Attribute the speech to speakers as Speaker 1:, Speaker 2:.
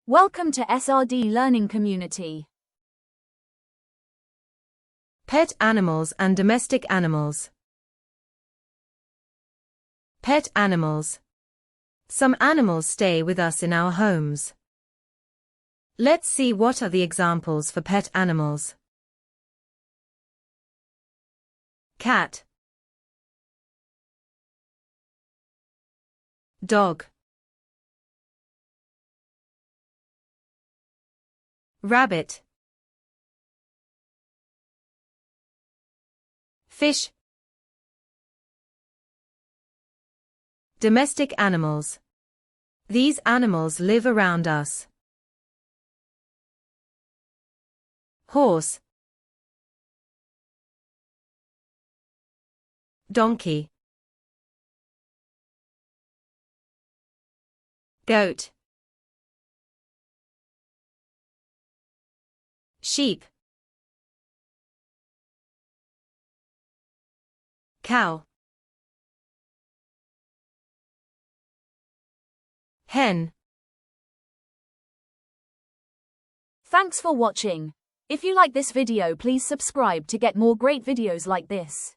Speaker 1: Welcome to SRD Learning Community.
Speaker 2: Pet animals and domestic animals. Pet animals. Some animals stay with us in our homes. Let's see what are the examples for pet animals. Cat, dog, rabbit, fish. Domestic animals. These animals live around us. Horse, donkey, goat, sheep, cow, hen.
Speaker 1: Thanks for watching. If you like this video, please subscribe to get more great videos like this.